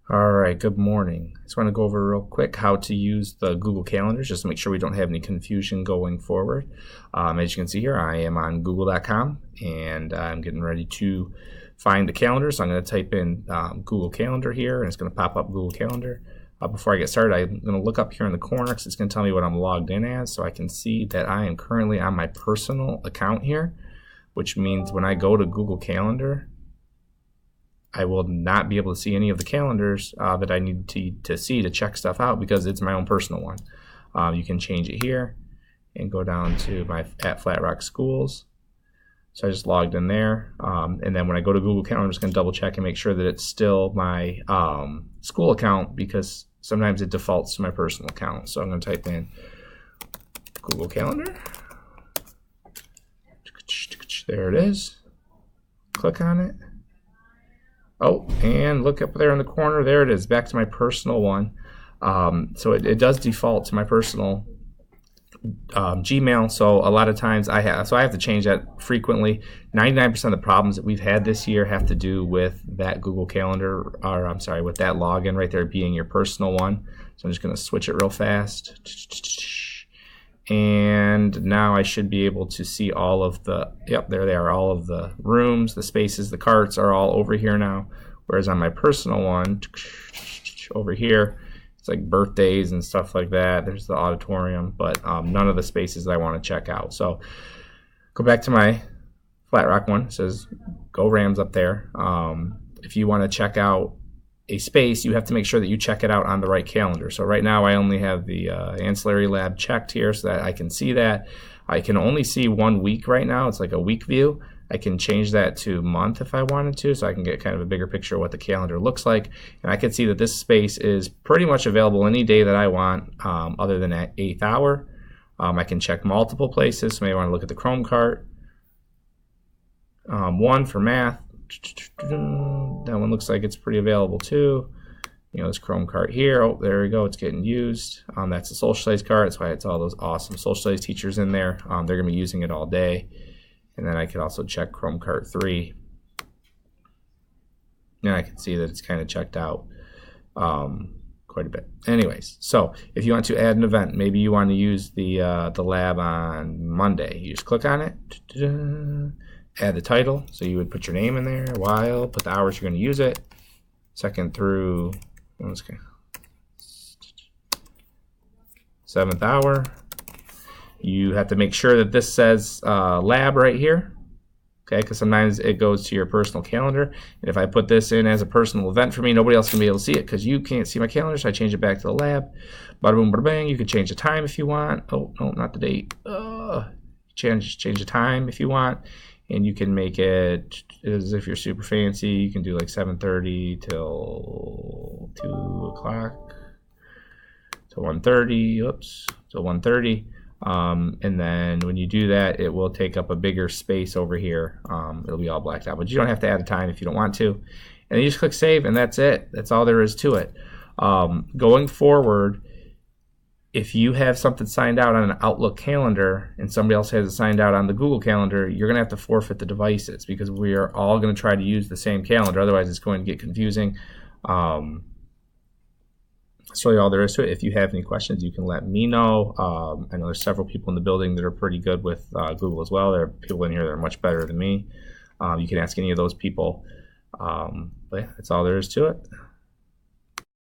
All right, good morning. I just want to go over real quick how to use the Google Calendars just to make sure we don't have any confusion going forward. As you can see here, I am on google.com and I'm getting ready to find the calendar. So I'm going to type in Google Calendar here and it's going to pop up Google Calendar. Before I get started, I'm going to look up here in the corner because it's going to tell me what I'm logged in as, so I can see that I am currently on my personal account here, which means when I go to Google Calendar, I will not be able to see any of the calendars that I need to see to check stuff out because it's my own personal one. You can change it here and go down to my at Flat Rock Schools. So I just logged in there, and then when I go to Google Calendar, I'm just going to double check and make sure that it's still my school account because sometimes it defaults to my personal account. So I'm going to type in Google Calendar. There it is. Click on it. Oh, and look up there in the corner. There it is, back to my personal one. So it does default to my personal Gmail. So a lot of times I have to change that frequently. 99% of the problems that we've had this year have to do with that Google Calendar, or I'm sorry, with that login right there being your personal one. So I'm just going to switch it real fast. And now I should be able to see all of the, yep, there they are, all of the rooms, the spaces, the carts are all over here now. Whereas on my personal one, over here, it's like birthdays and stuff like that. There's the auditorium, but none of the spaces that I want to check out. So go back to my Flat Rock one. It says Go Rams up there. If you want to check out a space, you have to make sure that you check it out on the right calendar. So right now I only have the ancillary lab checked here so that I can see that. I can only see 1 week right now. It's like a week view. I can change that to month if I wanted to, so I can get kind of a bigger picture of what the calendar looks like. And I can see that this space is pretty much available any day that I want, other than at 8th hour. I can check multiple places. So maybe I want to look at the Chrome cart. One for math. That one looks like it's pretty available too. You know, this Chrome cart here. Oh, there we go. It's getting used. That's the social studies cart. That's why it's all those awesome social studies teachers in there. They're going to be using it all day. And then I can also check Chrome cart 3. And I can see that it's kind of checked out quite a bit. Anyways, so if you want to add an event, maybe you want to use the lab on Monday. You just click on it. Add the title, so you would put your name in there, while, put the hours you're going to use it, 2nd through 7th hour. You have to make sure that this says lab right here, okay, because sometimes it goes to your personal calendar. And if I put this in as a personal event for me, nobody else can be able to see it because you can't see my calendar, so I change it back to the lab. Bada boom, bada bang. You can change the time if you want. Oh, no, not the date. Change the time if you want. And you can make it as if you're super fancy. You can do like 7:30 till 2 o'clock, till 1:30. Oops, till 1:30. And then when you do that, it will take up a bigger space over here. It'll be all blacked out, but you don't have to add a time if you don't want to. And then you just click save, and that's it. That's all there is to it. Going forward, if you have something signed out on an Outlook calendar and somebody else has it signed out on the Google Calendar, you're going to have to forfeit the devices because we are all going to try to use the same calendar. Otherwise, it's going to get confusing. That's really all there is to it. If you have any questions, you can let me know. I know there's several people in the building that are pretty good with Google as well. There are people in here that are much better than me. You can ask any of those people. But yeah, that's all there is to it.